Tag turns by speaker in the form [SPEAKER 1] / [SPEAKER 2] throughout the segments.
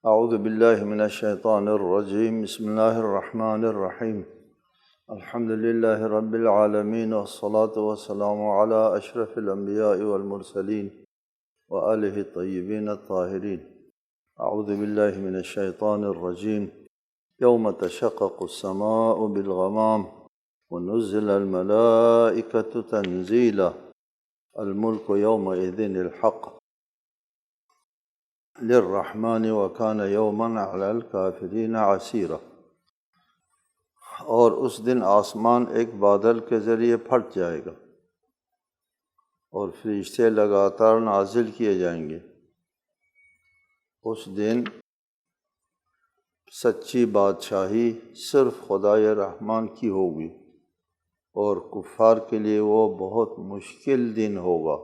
[SPEAKER 1] اعوذ باللہ من الشیطان الرجیم بسم اللہ الرحمن الرحیم الحمد للہ رب العالمین والصلاة والسلام علی اشرف الانبیاء والمرسلین وآلہ الطیبین الطاہرین۔ اعوذ باللہ من الشیطان الرجیم یوم تشقق السماء بالغمام ونزل الملائکۃ تنزیلا الملک یومئذ الحق للرحمن وکان یوما علی الکافرین عسیرا۔ اور اس دن آسمان ایک بادل کے ذریعے پھٹ جائے گا اور فرشتے لگاتار نازل کیے جائیں گے۔ اس دن سچی بادشاہی صرف خدائے رحمان کی ہوگی اور کفار کے لیے وہ بہت مشکل دن ہوگا۔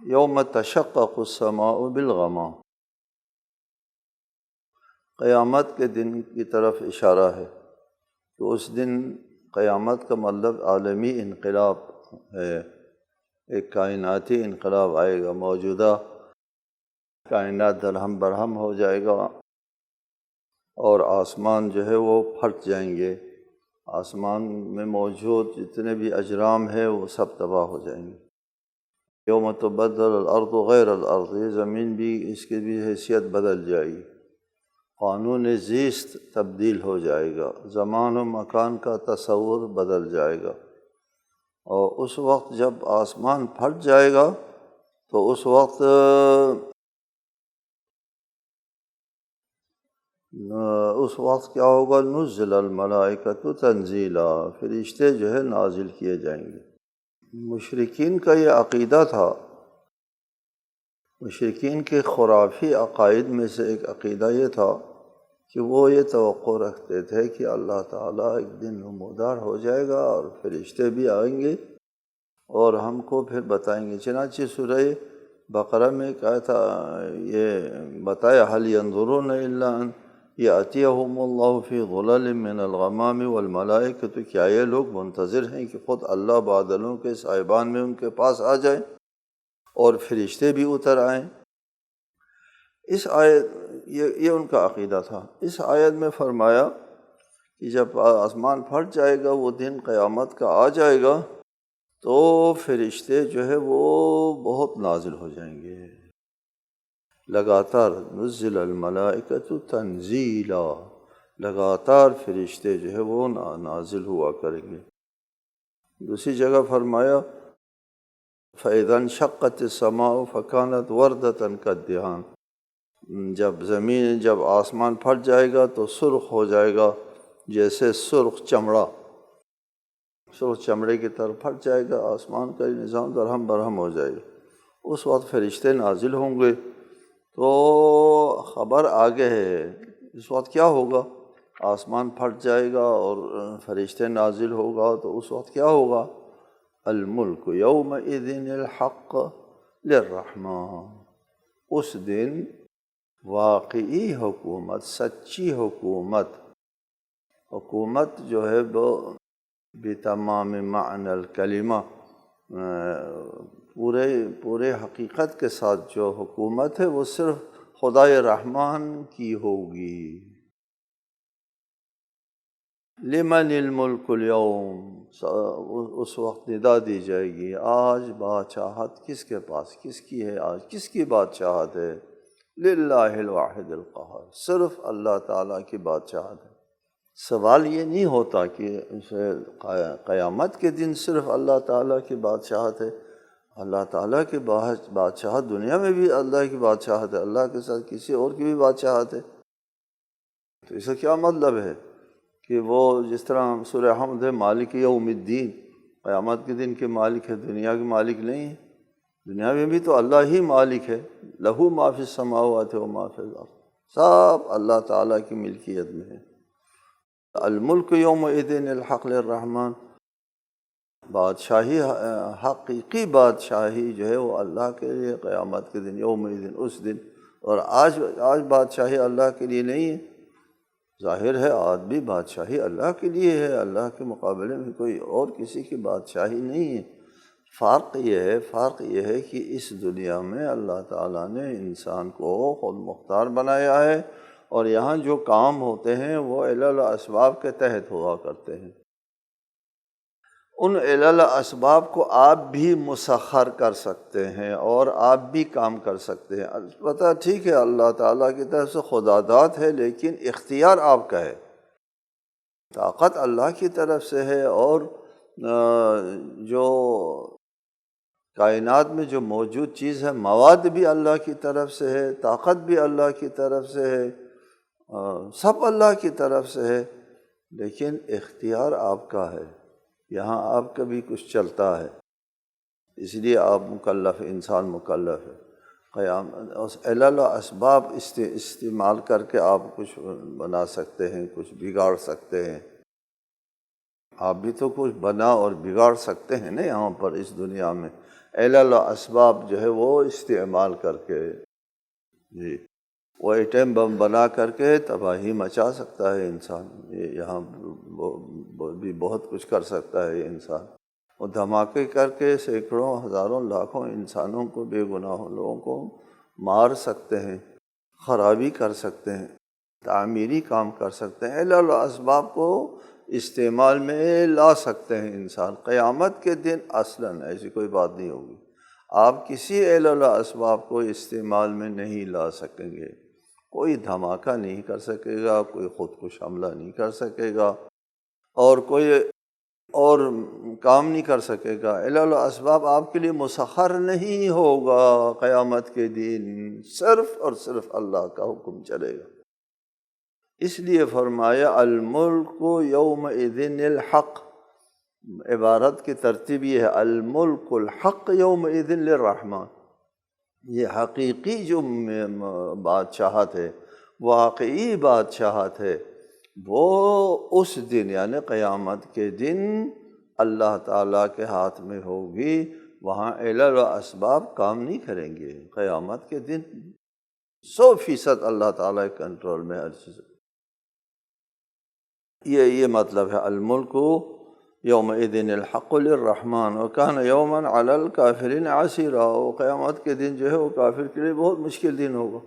[SPEAKER 1] یوم تشقق السماء بالغمام، قیامت کے دن کی طرف اشارہ ہے کہ اس دن قیامت کا مطلب عالمی انقلاب ہے، ایک کائناتی انقلاب آئے گا، موجودہ کائنات درہم برہم ہو جائے گا اور آسمان جو ہے وہ پھٹ جائیں گے، آسمان میں موجود جتنے بھی اجرام ہیں وہ سب تباہ ہو جائیں گے۔ یوم تبدل الارض غیر الارض، یہ زمین بھی اس کی بھی حیثیت بدل جائے گی، قانون زیست تبدیل ہو جائے گا، زمان و مکان کا تصور بدل جائے گا۔ اور اس وقت جب آسمان پھٹ جائے گا تو اس وقت کیا ہوگا؟ نزل الملائکۃ تنزیلا، فرشتے جو ہے نازل کیے جائیں گے۔ مشرکین کا یہ عقیدہ تھا، مشرکین کے خرافی عقائد میں سے ایک عقیدہ یہ تھا کہ وہ یہ توقع رکھتے تھے کہ اللہ تعالیٰ ایک دن نمودار ہو جائے گا اور فرشتے بھی آئیں گے اور ہم کو پھر بتائیں گے۔ چنانچہ سورہ بقرہ میں کہا تھا، یہ بتایا حل ینظرون الا ان یأتیہم اللہ فی ظلل من الغمام والملائکۃ، کیا یہ لوگ منتظر ہیں کہ خود اللہ بادلوں کے سائبان میں ان کے پاس آ جائیں اور فرشتے بھی اتر آئیں؟ اس آیت یہ ان کا عقیدہ تھا۔ اس آیت میں فرمایا کہ جب آسمان پھٹ جائے گا، وہ دن قیامت کا آ جائے گا تو فرشتے جو ہے وہ بہت نازل ہو جائیں گے، لگاتار نزل الملائکۃ تنزیلا، لگاتار فرشتے جو ہے وہ نازل ہوا کریں گے۔ دوسری جگہ فرمایا فَإِذَا انشَقَّتِ السَّمَاءُ فَكَانَتْ وَرْدَةً كَالدِّهَانِ، جب آسمان پھٹ جائے گا تو سرخ ہو جائے گا جیسے سرخ چمڑا، سرخ چمڑے کی طرف پھٹ جائے گا، آسمان کا نظام درہم برہم ہو جائے گا۔ اس وقت فرشتے نازل ہوں گے تو خبر آگے ہے، اس وقت کیا ہوگا؟ آسمان پھٹ جائے گا اور فرشتے نازل ہوگا تو اس وقت کیا ہوگا؟ الملک یومئذ الحق للرحمن، اس دن واقعی حکومت، سچی حکومت جو ہے وہ بتمام معنی الکلمہ، پورے حقیقت کے ساتھ جو حکومت ہے وہ صرف خدائے رحمان کی ہوگی۔ لمن الملک اليوم، اس وقت ندا دی جائے گی، آج بادشاہت کس کے پاس، کس کی ہے آج، کس کی بادشاہت ہے؟ للہ الواحد القہار، صرف اللہ تعالیٰ کی بادشاہت ہے۔ سوال یہ نہیں ہوتا کہ قیامت کے دن صرف اللہ تعالیٰ کی بادشاہت ہے، اللہ تعالیٰ کی بادشاہت دنیا میں بھی اللہ کی بادشاہت ہے، اللہ کے ساتھ کسی اور کی بھی بادشاہت ہے۔ تو اس کا کیا مطلب ہے کہ وہ جس طرح سورہ حمد ہے مالک یوم الدین، قیامت کے دن کے مالک ہے، دنیا کے مالک نہیں ہے؟ دنیا میں بھی تو اللہ ہی مالک ہے، لہو ما فی السماوات و ما فی الارض، سب اللہ تعالیٰ کی ملکیت میں ہے۔ الملک یومئذ الحق للرحمن، بادشاہی، حقیقی بادشاہی جو ہے وہ اللہ کے لیے قیامت کے دن، یومئذ اس دن۔ اور آج بادشاہی اللہ کے لیے نہیں ہے، ظاہر ہے آج بھی بادشاہی اللہ کے لیے ہے، اللہ کے مقابلے میں کوئی اور کسی کی بادشاہی نہیں ہے۔ فرق یہ ہے کہ اس دنیا میں اللہ تعالیٰ نے انسان کو خود مختار بنایا ہے، اور یہاں جو کام ہوتے ہیں وہ علل و اسباب کے تحت ہوا کرتے ہیں۔ ان علل و اسباب کو آپ بھی مسخر کر سکتے ہیں اور آپ بھی کام کر سکتے ہیں۔ البتہ ٹھیک ہے، اللہ تعالیٰ کی طرف سے خداداد ہے، لیکن اختیار آپ کا ہے، طاقت اللہ کی طرف سے ہے، اور جو کائنات میں جو موجود چیز ہے، مواد بھی اللہ کی طرف سے ہے، طاقت بھی اللہ کی طرف سے ہے، سب اللہ کی طرف سے ہے، لیکن اختیار آپ کا ہے۔ یہاں آپ کا بھی کچھ چلتا ہے، اس لیے آپ مکلف، انسان مکلف ہے۔ اس علل و اسباب استعمال کر کے آپ کچھ بنا سکتے ہیں، کچھ بگاڑ سکتے ہیں۔ آپ بھی تو کچھ بنا اور بگاڑ سکتے ہیں نا یہاں پر اس دنیا میں، علل و اسباب جو ہے وہ استعمال کر کے۔ جی، وہ ایٹم بم بنا کر کے تباہی مچا سکتا ہے انسان، یہاں بھی بہت کچھ کر سکتا ہے انسان۔ وہ دھماکے کر کے سینکڑوں، ہزاروں، لاکھوں انسانوں کو، بے گناہ لوگوں کو مار سکتے ہیں، خرابی کر سکتے ہیں، تعمیری کام کر سکتے ہیں، علل و اسباب کو استعمال میں لا سکتے ہیں انسان۔ قیامت کے دن اصلاً ایسی کوئی بات نہیں ہوگی، آپ کسی علل و اسباب کو استعمال میں نہیں لا سکیں گے۔ کوئی دھماکہ نہیں کر سکے گا، کوئی خودکش حملہ نہیں کر سکے گا، اور کوئی اور کام نہیں کر سکے گا۔ علل و اسباب آپ کے لیے مسخر نہیں ہوگا قیامت کے دن، صرف اور صرف اللہ کا حکم چلے گا۔ اس لیے فرمایا الملک یومئذ الحق، عبارت کی ترتیب یہ ہے، الملک الحق یومئذ للرحمن، یہ حقیقی جو بادشاہت ہے، واقعی بادشاہت ہے، وہ اس دن یعنی قیامت کے دن اللہ تعالیٰ کے ہاتھ میں ہوگی۔ وہاں علل و اسباب کام نہیں کریں گے۔ قیامت کے دن 100% اللہ تعالیٰ کے کنٹرول میں ہر چیز۔ یہ مطلب ہے الملک یومئذ الحق للرحمن وکان یوما علی الکافرین عسیرا، وہ قیامت کے دن جو ہے وہ کافر کے لیے بہت مشکل دن ہوگا۔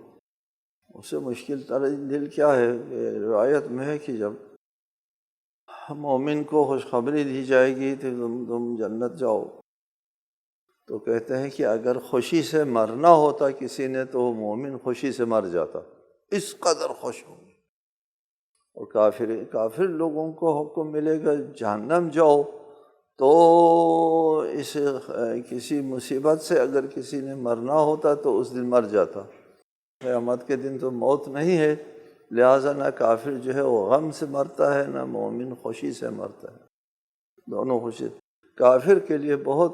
[SPEAKER 1] اس سے مشکل ترین دن کیا ہے؟ روایت میں ہے کہ جب مومن کو خوشخبری دی جائے گی تو تم جنت جاؤ، تو کہتے ہیں کہ اگر خوشی سے مرنا ہوتا کسی نے تو وہ مومن خوشی سے مر جاتا، اس قدر خوش ہو۔ اور کافر لوگوں کو حکم ملے گا جہنم جاؤ، تو اس کسی مصیبت سے اگر کسی نے مرنا ہوتا تو اس دن مر جاتا۔ قیامت کے دن تو موت نہیں ہے، لہٰذا نہ کافر جو ہے وہ غم سے مرتا ہے، نہ مومن خوشی سے مرتا ہے، دونوں خوشی۔ کافر کے لیے بہت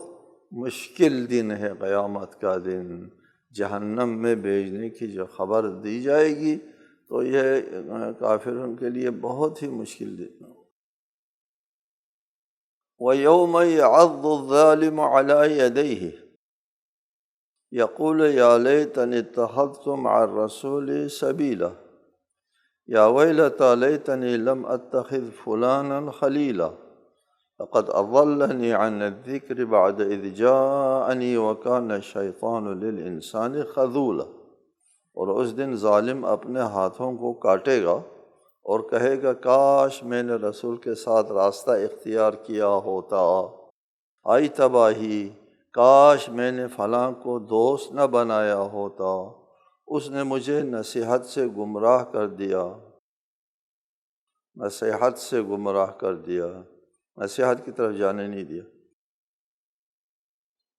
[SPEAKER 1] مشکل دن ہے قیامت کا دن، جہنم میں بھیجنے کی جو خبر دی جائے گی تو یہ کافروں کے لیے بہت ہی مشکل دن۔ وَيَوْمَ يَعَضُّ الظَّالِمُ عَلَىٰ يَدَيْهِ يَقُولُ يَا لَيْتَنِي اتَّخَذْتُ مَعَ الرَّسُولِ سَبِيلًا يَا وَيْلَتَىٰ لَيْتَنِي لَمْ أَتَّخِذْ فُلَانًا خَلِيلًا لَقَدْ أَضَلَّنِي عَنِ الذِّكْرِ بَعْدَ إِذْ جَاءَنِي وَكَانَ الشَّيْطَانُ لِلْإِنسَانِ خَذُولًا۔ اور اس دن ظالم اپنے ہاتھوں کو کاٹے گا اور کہے گا کاش میں نے رسول کے ساتھ راستہ اختیار کیا ہوتا، آئی تباہی، کاش میں نے فلاں کو دوست نہ بنایا ہوتا، اس نے مجھے نصیحت سے گمراہ کر دیا، نصیحت سے گمراہ کر دیا، نصیحت کی طرف جانے نہیں دیا،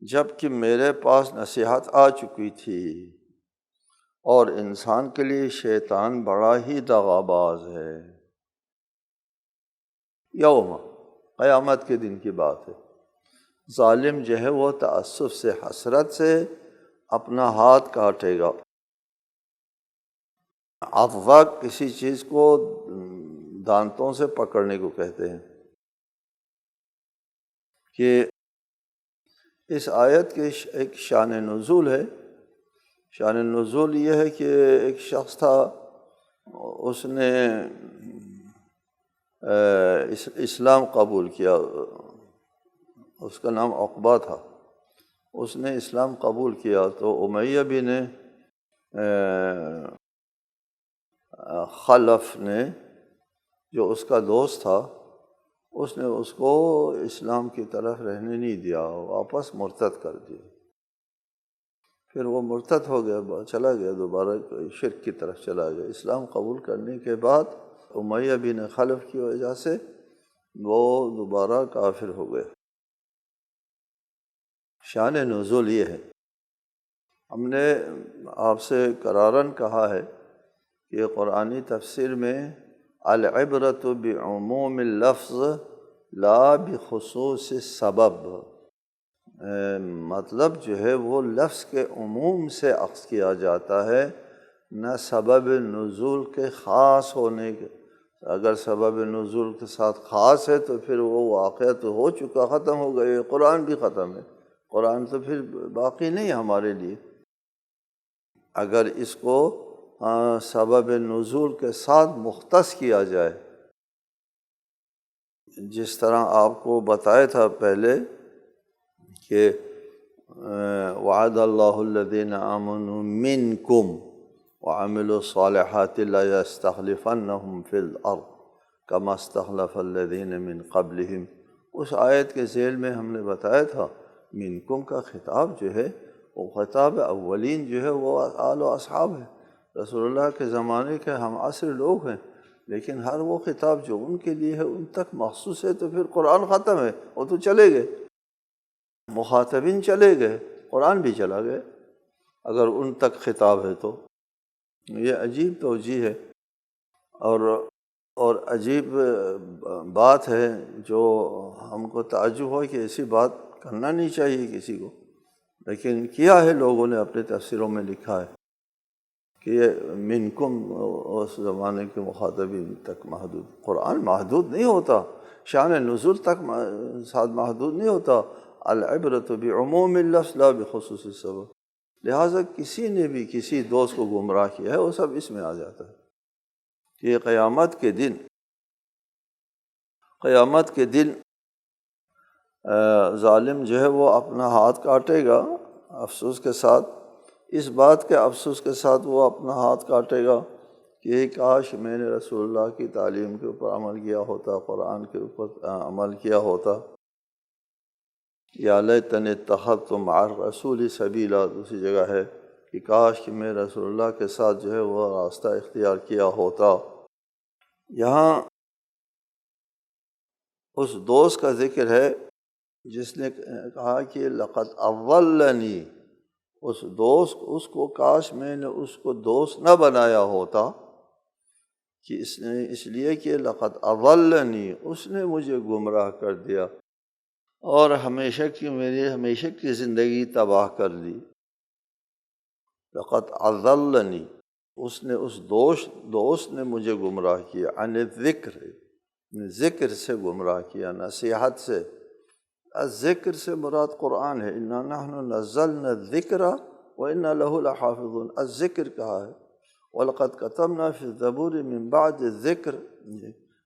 [SPEAKER 1] جب کہ میرے پاس نصیحت آ چکی تھی۔ اور انسان کے لیے شیطان بڑا ہی دغاباز ہے۔ یوم، قیامت کے دن کی بات ہے، ظالم جو ہے وہ تعصب سے، حسرت سے اپنا ہاتھ کاٹے گا۔ عضا کسی چیز کو دانتوں سے پکڑنے کو کہتے ہیں۔ کہ اس آیت کے ایک شان نزول ہے، شان نزول یہ ہے کہ ایک شخص تھا، اس نے اسلام قبول کیا، اس کا نام عقبہ تھا۔ اس نے اسلام قبول کیا تو امیہ بن خلف نے جو اس کا دوست تھا اس نے اس کو اسلام کی طرف رہنے نہیں دیا، واپس مرتد کر دیا۔ پھر وہ مرتد ہو گیا، چلا گیا دوبارہ شرک کی طرف چلا گیا۔ اسلام قبول کرنے کے بعد امیہ بن خلف کی وجہ سے وہ دوبارہ کافر ہو گئے۔ شان نزول یہ ہے، ہم نے آپ سے قراراً کہا ہے کہ قرآنی تفسیر میں العبرۃ بعموم اللفظ لا بخصوص السبب، مطلب جو ہے وہ لفظ کے عموم سے اخذ کیا جاتا ہے، نہ سبب نزول کے خاص ہونے کے۔ اگر سبب نزول کے ساتھ خاص ہے تو پھر وہ واقعہ تو ہو چکا، ختم ہو گئے، قرآن بھی ختم ہے، قرآن تو پھر باقی نہیں ہمارے لیے۔ اگر اس کو سبب نزول کے ساتھ مختص کیا جائے، جس طرح آپ کو بتایا تھا پہلے کہ وعد اللہ الذین آمنوا منکم وعملوا الصالحات لیستخلفنہم فی الارض کما استخلف الذین من قبلہم۔ اس آیت کے ذیل میں ہم نے بتایا تھا منکم کا خطاب جو ہے وہ خطاب اولین جو ہے وہ آل و اصحاب ہے، رسول اللہ کے زمانے کے ہم عصر لوگ ہیں، لیکن ہر وہ خطاب جو ان کے لیے ہے ان تک مخصوص ہے، تو پھر قرآن ختم ہے، وہ تو چلے گئے، مخاطبین چلے گئے، قرآن بھی چلا گئے اگر ان تک خطاب ہے تو۔ یہ عجیب توجیہ ہے اور عجیب بات ہے، جو ہم کو تعجب ہو کہ ایسی بات کرنا نہیں چاہیے کسی کو، لیکن کیا ہے لوگوں نے اپنے تفسیروں میں لکھا ہے کہ یہ منکم اس زمانے کے مخاطبین تک محدود۔ قرآن محدود نہیں ہوتا، شان نزول تک ساتھ محدود نہیں ہوتا، العبرۃ بعموم اللفظ لا بخصوص السبب۔ لہٰذا کسی نے بھی کسی دوست کو گمراہ کیا ہے وہ سب اس میں آ جاتا ہے کہ قیامت کے دن ظالم جو ہے وہ اپنا ہاتھ کاٹے گا افسوس کے ساتھ، اس بات کے افسوس کے ساتھ وہ اپنا ہاتھ کاٹے گا کہ کاش میں نے رسول اللہ کی تعلیم کے اوپر عمل کیا ہوتا، قرآن کے اوپر عمل کیا ہوتا۔ یا لیتنی اتخذت مع الرسول سبیلا، دوسری جگہ ہے کہ کاش کہ میں رسول اللہ کے ساتھ جو ہے وہ راستہ اختیار کیا ہوتا۔ یہاں اس دوست کا ذکر ہے جس نے کہا کہ لقد اضلنی، اس کو کاش میں نے اس کو دوست نہ بنایا ہوتا، کہ اس لیے کہ لقد اضلنی، اس نے مجھے گمراہ کر دیا اور میری ہمیشہ کی زندگی تباہ کر دی۔ لقد اضلنی، اس دوست نے مجھے گمراہ کیا، عن الذکر، ذکر سے گمراہ کیا، نصیحت سے۔ الذکر سے مراد قرآن ہے، انا نحن نزلنا الذکر وانا لہ لحافظون، الذکر کہا ہے۔ وَلَقَدْ كَتَبْنَا فِي الزَّبُورِ مِن بَعْدِ الذِّکر،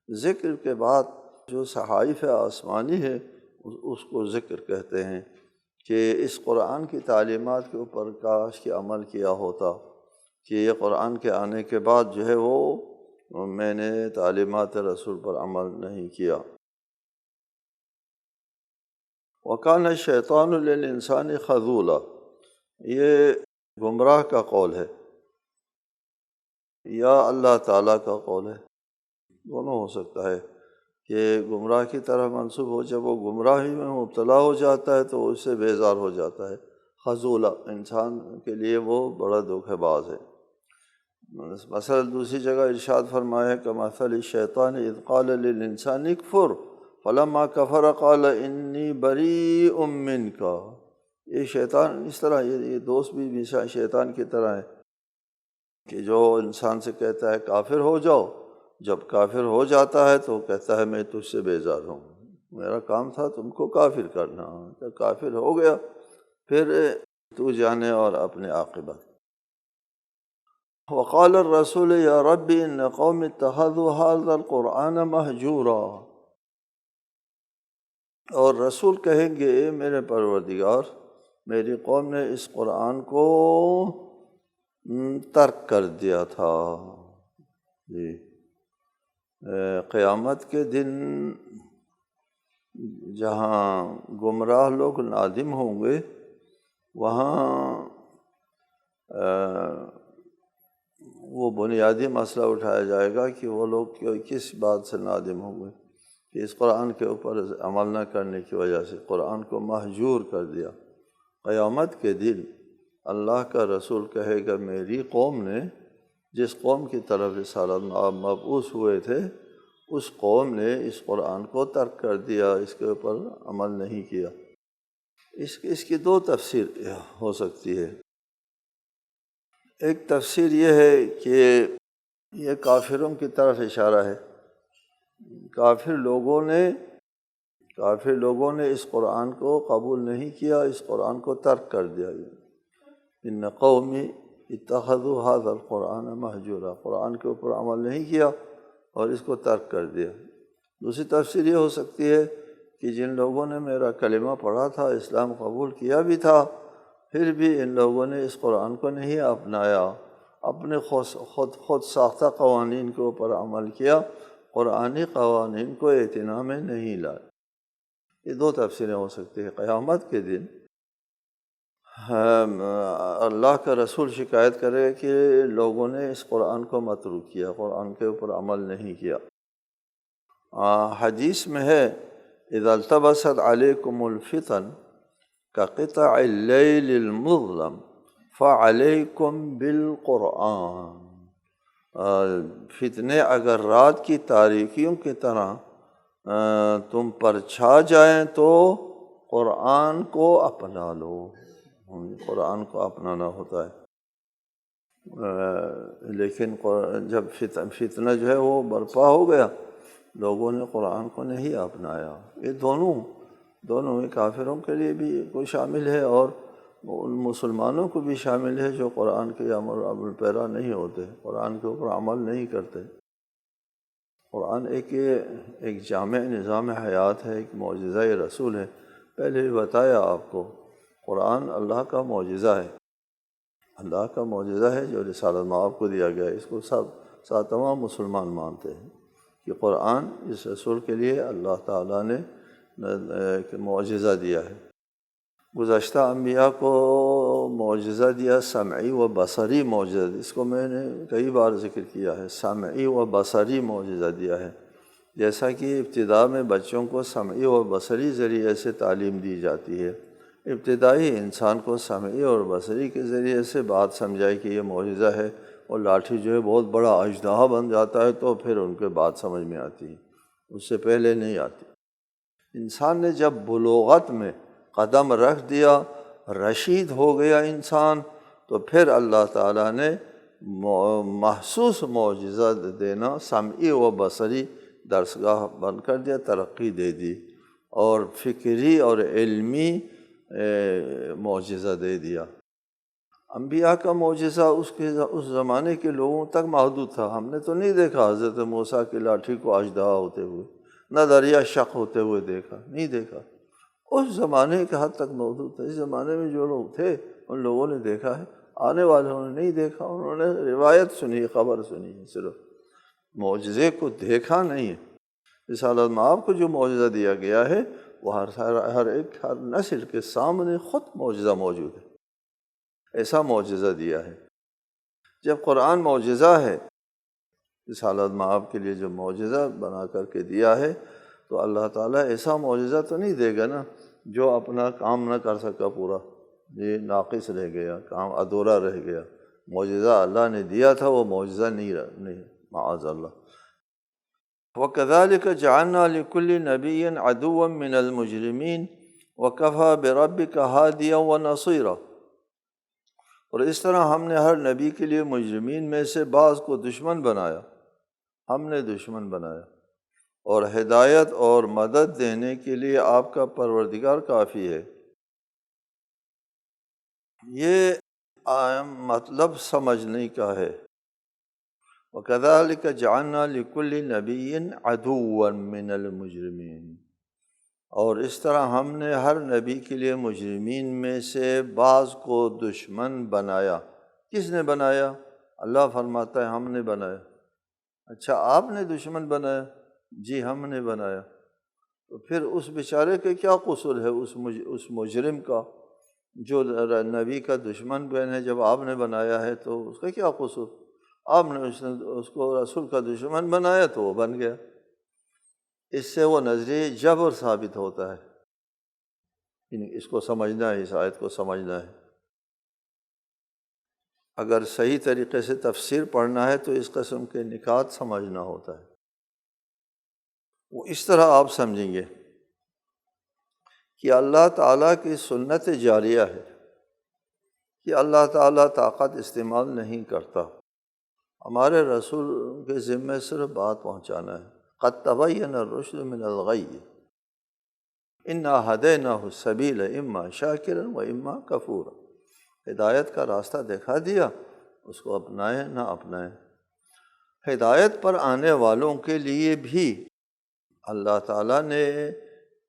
[SPEAKER 1] ذکر کے بعد جو صحائف آسمانی ہے اس کو ذکر کہتے ہیں، کہ اس قرآن کی تعلیمات کے اوپر کاش کہ عمل کیا ہوتا، کہ یہ قرآن کے آنے کے بعد جو ہے وہ میں نے تعلیمات رسول پر عمل نہیں کیا۔ وَكَانَ الشَّيْطَانُ لِلْإِنسَانِ خَذُولًا، یہ گمراہ کا قول ہے یا اللہ تعالیٰ کا قول ہے، دونوں ہو سکتا ہے کہ گمراہ کی طرح منسوب ہو، جب وہ گمراہی میں مبتلا ہو جاتا ہے تو اس سے بیزار ہو جاتا ہے۔ خذولہ، انسان کے لیے وہ بڑا دھوکہ باز ہے۔ مثلا دوسری جگہ ارشاد فرمایا کہ مثل الشیطان اذ قال للانسان اکفر فلما کفر قال انی بریء منک، یہ شیطان اس طرح، یہ دوست بھی شیطان کی طرح ہے کہ جو انسان سے کہتا ہے کافر ہو جاؤ، جب کافر ہو جاتا ہے تو کہتا ہے میں تجھ سے بیزار ہوں، میرا کام تھا تم کو کافر کرنا، جب کافر ہو گیا پھر تو جانے اور اپنے عاقبت۔ وقال الرسول یا رب ان قوم اتخذوا هذا القرآن مہجورا، اور رسول کہیں گے اے میرے پروردگار میری قوم نے اس قرآن کو ترک کر دیا تھا۔ جی، قیامت کے دن جہاں گمراہ لوگ نادم ہوں گے، وہاں وہ بنیادی مسئلہ اٹھایا جائے گا کہ وہ لوگ کس بات سے نادم ہوں گے کہ اس قرآن کے اوپر عمل نہ کرنے کی وجہ سے قرآن کو مہجور کر دیا۔ قیامت کے دن اللہ کا رسول کہے گا میری قوم نے، جس قوم کی طرف رسالت مبعوث ہوئے تھے، اس قوم نے اس قرآن کو ترک کر دیا، اس کے اوپر عمل نہیں کیا۔ اس کی دو تفسیر ہو سکتی ہے۔ ایک تفسیر یہ ہے کہ یہ کافروں کی طرف اشارہ ہے۔ کافر لوگوں نے اس قرآن کو قبول نہیں کیا، اس قرآن کو ترک کر دیا۔ ان قومی اتخذوا هذا القرآن مہجورا، قرآن کے اوپر عمل نہیں کیا اور اس کو ترک کر دیا۔ دوسری تفسیر یہ ہو سکتی ہے کہ جن لوگوں نے میرا کلمہ پڑھا تھا، اسلام قبول کیا بھی تھا، پھر بھی ان لوگوں نے اس قرآن کو نہیں اپنایا، اپنے خود ساختہ قوانین کے اوپر عمل کیا، قرآنی قوانین کو اعتنا میں نہیں لائے۔ یہ دو تفسیریں ہو سکتی ہیں۔ قیامت کے دن اللہ کا رسول شکایت کرے کہ لوگوں نے اس قرآن کو متروک کیا، قرآن کے اوپر عمل نہیں کیا۔ حدیث میں ہے اذا التبست علیکم الفتن کقطع اللیل المظلم فعلیکم بالقرآن، فتنے اگر رات کی تاریکیوں کی طرح تم پر چھا جائیں تو قرآن کو اپنا لو۔ قرآن کو اپنانا ہوتا ہے، لیکن جب فتنہ جو ہے وہ برپا ہو گیا، لوگوں نے قرآن کو نہیں اپنایا۔ یہ دونوں کافروں کے لیے بھی کوئی شامل ہے اور ان مسلمانوں کو بھی شامل ہے جو قرآن کے عمل پیرا نہیں ہوتے، قرآن کے اوپر عمل نہیں کرتے۔ قرآن ایک جامع نظام حیات ہے، ایک معجزہ رسول ہے۔ پہلے بھی بتایا آپ کو، قرآن اللہ کا معجزہ ہے، اللہ کا معجزہ ہے جو رسالت مآب کو دیا گیا ہے۔ اس کو سب تمام مسلمان مانتے ہیں کہ قرآن اس رسول کے لیے اللہ تعالیٰ نے ایک معجزہ دیا ہے۔ گزشتہ انبیاء کو معجزہ دیا، سمعی و بصری معجزہ، اس کو میں نے کئی بار ذکر کیا ہے، سمعی و بصری معجزہ دیا ہے۔ جیسا کہ ابتدا میں بچوں کو سمعی و بصری ذریعے سے تعلیم دی جاتی ہے، ابتدائی انسان کو سمعی اور بصری کے ذریعے سے بات سمجھائی کہ یہ معجزہ ہے، اور لاٹھی جو ہے بہت بڑا اژدہا بن جاتا ہے تو پھر ان کے بات سمجھ میں آتی ہے، اس سے پہلے نہیں آتی۔ انسان نے جب بلوغت میں قدم رکھ دیا، رشید ہو گیا انسان، تو پھر اللہ تعالیٰ نے محسوس معجزہ دینا، سمعی و بصری درسگاہ بن کر دیا، ترقی دے دی، اور فکری اور علمی معجزہ دے دیا۔ انبیاء کا معجزہ اس زمانے کے لوگوں تک محدود تھا۔ ہم نے تو نہیں دیکھا حضرت موسیٰ کی لاٹھی کو اژدہا ہوتے ہوئے، نہ دریا شق ہوتے ہوئے نہیں دیکھا، اس زمانے کے حد تک محدود تھا۔ اس زمانے میں جو لوگ تھے ان لوگوں نے دیکھا ہے، آنے والوں نے نہیں دیکھا، انہوں نے روایت سنی، خبر سنی ہے، صرف معجزے کو دیکھا نہیں ہے۔ رسالت مآب کو جو معجزہ دیا گیا ہے وہ ہر نسل کے سامنے خود معجزہ موجود ہے، ایسا معجزہ دیا ہے۔ جب قرآن معجزہ ہے، رسالت مآب کے لیے جو معجزہ بنا کر کے دیا ہے، تو اللہ تعالیٰ ایسا معجزہ تو نہیں دے گا نا جو اپنا کام نہ کر سکا پورا، یہ ناقص رہ گیا، کام ادھورا رہ گیا۔ معجزہ اللہ نے دیا تھا، وہ معجزہ نہیں، معاذ اللہ۔ وَكَذَلِكَ جَعَلْنَا لِكُلِّ نَبِيٍّ عَدُوًّا مِّنَ الْمُجْرِمِينَ وَكَفَىٰ بِرَبِّكَ هَادِيًا وَنَصِيرًا، اور اس طرح ہم نے ہر نبی کے لیے مجرمین میں سے بعض کو دشمن بنایا، ہم نے دشمن بنایا، اور ہدایت اور مدد دینے کے لیے آپ کا پروردگار کافی ہے۔ یہ مطلب سمجھنے کا ہے۔ وَكَذَلِكَ جَعَلْنَا لِكُلِّ نَبِيٍّ عَدُوًّا مِّنَ الْمُجْرِمِينَ، اور اس طرح ہم نے ہر نبی کے لیے مجرمین میں سے بعض کو دشمن بنایا۔ کس نے بنایا؟ اللہ فرماتا ہے ہم نے بنایا۔ اچھا آپ نے دشمن بنایا؟ جی ہم نے بنایا۔ تو پھر اس بیچارے کے کیا قصور ہے، اس مجرم کا جو نبی کا دشمن بنے؟ جب آپ نے بنایا ہے تو اس کا کیا قصور؟ آپ نے اس کو رسول کا دشمن بنایا تو وہ بن گیا۔ اس سے وہ نظریہ جبر ثابت ہوتا ہے۔ اس کو سمجھنا ہے، اس آیت کو سمجھنا ہے۔ اگر صحیح طریقے سے تفسیر پڑھنا ہے تو اس قسم کے نکات سمجھنا ہوتا ہے۔ وہ اس طرح آپ سمجھیں گے کہ اللہ تعالیٰ کی سنت جاریہ ہے کہ اللہ تعالیٰ طاقت استعمال نہیں کرتا، ہمارے رسول کے ذمہ صرف بات پہنچانا ہے۔ قد تبین الرشد من الغی انا ہدیناہ السبیل اما شاکرا و اما کفورا۔ ہدایت کا راستہ دکھا دیا، اس کو اپنائیں نہ اپنائیں۔ ہدایت پر آنے والوں کے لیے بھی اللہ تعالیٰ نے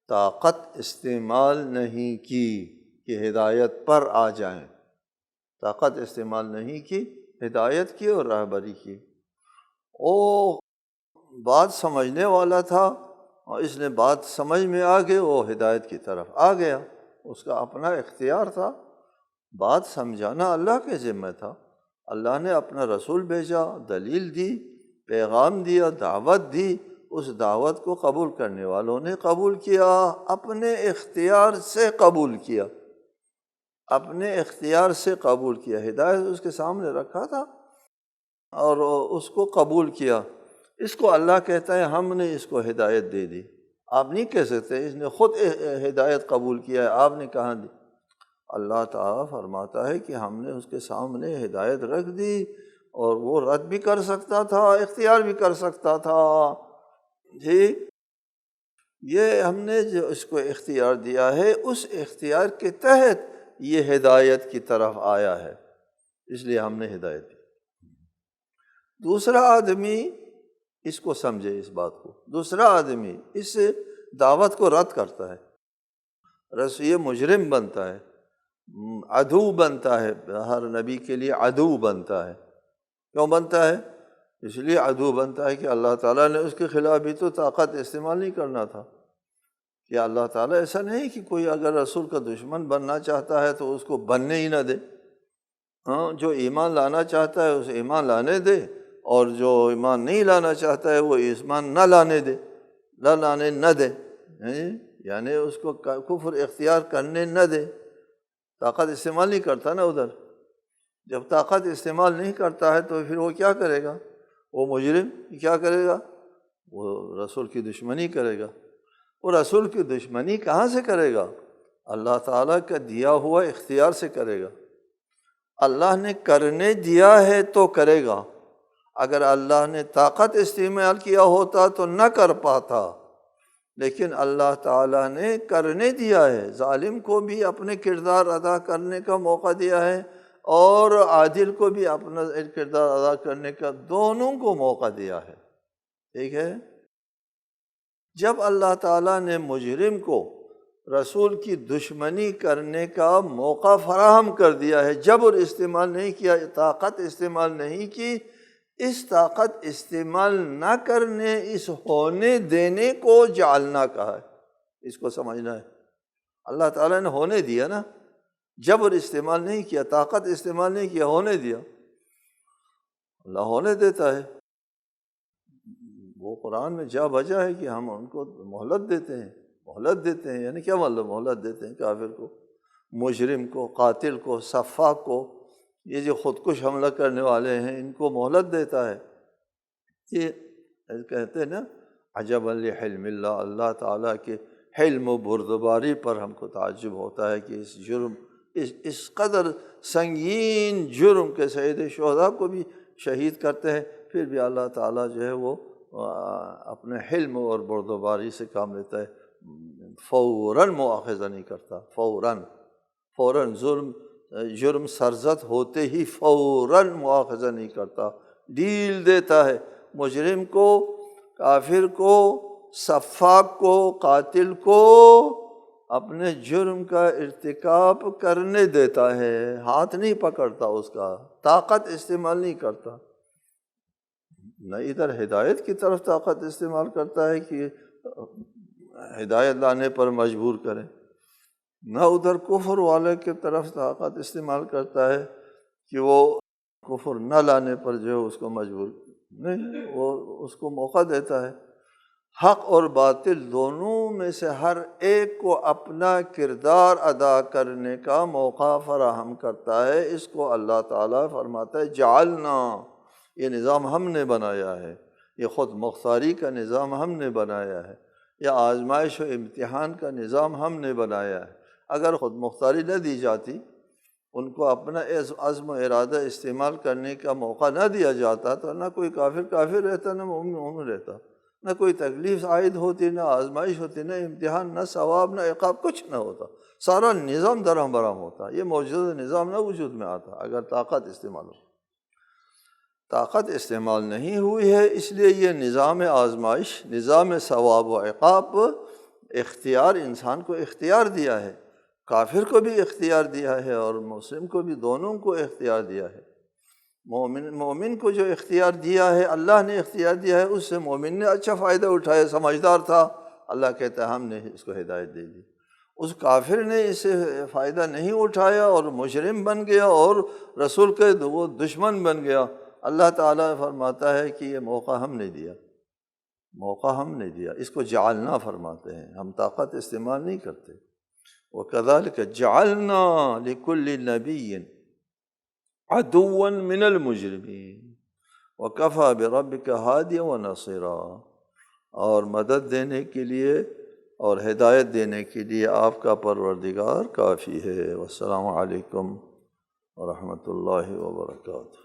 [SPEAKER 1] طاقت استعمال نہیں کی کہ ہدایت پر آ جائیں، طاقت استعمال نہیں کی، ہدایت کی اور راہبری کی۔ وہ بات سمجھنے والا تھا اور اس نے بات سمجھ میں آ گئی، وہ ہدایت کی طرف آ گیا، اس کا اپنا اختیار تھا۔ بات سمجھانا اللہ کے ذمہ تھا، اللہ نے اپنا رسول بھیجا، دلیل دی، پیغام دیا، دعوت دی، اس دعوت کو قبول کرنے والوں نے قبول کیا، اپنے اختیار سے قبول کیا، اپنے اختیار سے قبول کیا۔ ہدایت اس کے سامنے رکھا تھا اور اس کو قبول کیا۔ اس کو اللہ کہتا ہے ہم نے اس کو ہدایت دے دی۔ آپ نہیں کہہ سکتے اس نے خود ہدایت قبول کیا ہے، آپ نے کہاں دی؟ اللہ تعالیٰ فرماتا ہے کہ ہم نے اس کے سامنے ہدایت رکھ دی، اور وہ رد بھی کر سکتا تھا، اختیار بھی کر سکتا تھا۔ جی یہ ہم نے جو اس کو اختیار دیا ہے، اس اختیار کے تحت یہ ہدایت کی طرف آیا ہے، اس لیے ہم نے ہدایت دی۔ دوسرا آدمی اس کو سمجھے، اس بات کو، دوسرا آدمی اس دعوت کو رد کرتا ہے، یہ مجرم بنتا ہے، عدو بنتا ہے، ہر نبی کے لیے عدو بنتا ہے۔ کیوں بنتا ہے؟ اس لیے عدو بنتا ہے کہ اللہ تعالیٰ نے اس کے خلاف بھی تو طاقت استعمال نہیں کرنا تھا۔ کہ اللہ تعالیٰ ایسا نہیں کہ کوئی اگر رسول کا دشمن بننا چاہتا ہے تو اس کو بننے ہی نہ دے، ہاں جو ایمان لانا چاہتا ہے اسے ایمان لانے دے، اور جو ایمان نہیں لانا چاہتا ہے وہ ایمان نہ لانے دے، یعنی اس کو کفر اختیار کرنے نہ دے۔ طاقت استعمال نہیں کرتا نا ادھر، جب طاقت استعمال نہیں کرتا ہے تو پھر وہ کیا کرے گا؟ وہ مجرم کیا کرے گا؟ وہ رسول کی دشمنی کرے گا۔ وہ رسول کی دشمنی کہاں سے کرے گا؟ اللہ تعالیٰ کا دیا ہوا اختیار سے کرے گا۔ اللہ نے کرنے دیا ہے تو کرے گا، اگر اللہ نے طاقت استعمال کیا ہوتا تو نہ کر پاتا، لیکن اللہ تعالیٰ نے کرنے دیا ہے۔ ظالم کو بھی اپنے کردار ادا کرنے کا موقع دیا ہے، اور عادل کو بھی اپنا کردار ادا کرنے کا، دونوں کو موقع دیا ہے۔ ٹھیک ہے؟ جب اللہ تعالیٰ نے مجرم کو رسول کی دشمنی کرنے کا موقع فراہم کر دیا ہے، جبر استعمال نہیں کیا، طاقت استعمال نہیں کی، اس طاقت استعمال نہ کرنے، اس ہونے دینے کو جعلنا کہا ہے۔ اس کو سمجھنا ہے، اللہ تعالیٰ نے ہونے دیا نا، جبر استعمال نہیں کیا، طاقت استعمال نہیں کیا، ہونے دیا۔ اللہ ہونے دیتا ہے، وہ قرآن میں جا بجا ہے کہ ہم ان کو مہلت دیتے ہیں، یعنی کیا مطلب مہلت دیتے ہیں؟ کافر کو، مجرم کو، قاتل کو، سفاک کو، یہ جو خودکش حملہ کرنے والے ہیں ان کو مہلت دیتا ہے۔ یہ کہتے ہیں نا عجبا لحلم اللہ، اللہ تعالیٰ کے حلم و بردباری پر ہم کو تعجب ہوتا ہے کہ اس جرم، اس قدر سنگین جرم کے سید شہداء کو بھی شہید کرتے ہیں، پھر بھی اللہ تعالیٰ جو ہے وہ اپنے حلم اور بردباری سے کام لیتا ہے، فوراً مؤاخذہ نہیں کرتا، فوراً جرم سرزد ہوتے ہی فوراً مؤاخذہ نہیں کرتا، ڈیل دیتا ہے۔ مجرم کو، کافر کو، سفاک کو، قاتل کو اپنے جرم کا ارتکاب کرنے دیتا ہے، ہاتھ نہیں پکڑتا، اس کا طاقت استعمال نہیں کرتا، نہ ادھر ہدایت کی طرف طاقت استعمال کرتا ہے کہ ہدایت لانے پر مجبور کرے، نہ ادھر کفر والے کی طرف طاقت استعمال کرتا ہے کہ وہ کفر نہ لانے پر جو ہے اس کو مجبور نہیں، وہ اس کو موقع دیتا ہے۔ حق اور باطل دونوں میں سے ہر ایک کو اپنا کردار ادا کرنے کا موقع فراہم کرتا ہے۔ اس کو اللہ تعالیٰ فرماتا ہے جعلنا، یہ نظام ہم نے بنایا ہے، یہ خود مختاری کا نظام ہم نے بنایا ہے، یا آزمائش و امتحان کا نظام ہم نے بنایا ہے۔ اگر خود مختاری نہ دی جاتی، ان کو اپنا عزم و ارادہ استعمال کرنے کا موقع نہ دیا جاتا تو نہ کوئی کافر رہتا، نہ مومن رہتا، نہ کوئی تکلیف عائد ہوتی، نہ آزمائش ہوتی، نہ امتحان، نہ ثواب، نہ عقاب، کچھ نہ ہوتا، سارا نظام درہم برہم ہوتا، یہ موجودہ نظام نہ وجود میں آتا اگر طاقت استعمال ہو۔ طاقت استعمال نہیں ہوئی ہے، اس لیے یہ نظام آزمائش، نظام ثواب و عقاب اختیار انسان کو اختیار دیا ہے، کافر کو بھی اختیار دیا ہے اور مسلم کو بھی، دونوں کو اختیار دیا ہے۔ مومن کو جو اختیار دیا ہے، اللہ نے اختیار دیا ہے، اس سے مومن نے اچھا فائدہ اٹھایا، سمجھدار تھا، اللہ کہتا ہے ہم نے اس کو ہدایت دے دی۔ اس کافر نے اس سے فائدہ نہیں اٹھایا اور مجرم بن گیا اور رسول کے وہ دشمن بن گیا، اللہ تعالیٰ فرماتا ہے کہ یہ موقع ہم نے دیا، موقع ہم نے دیا، اس کو جعلنا فرماتے ہیں، ہم طاقت استعمال نہیں کرتے۔ وَكَذَلِكَ جَعَلْنَا لِكُلِّ نَبِيٍّ عَدُوًّا مِّنَ الْمُجْرِمِينَ وَكَفَىٰ بِرَبِّكَ هَادِيًا وَنَصِيرًا، اور مدد دینے کے لیے اور ہدایت دینے کے لیے آپ کا پروردگار کافی ہے۔ والسلام علیکم ورحمۃ اللہ وبرکاتہ۔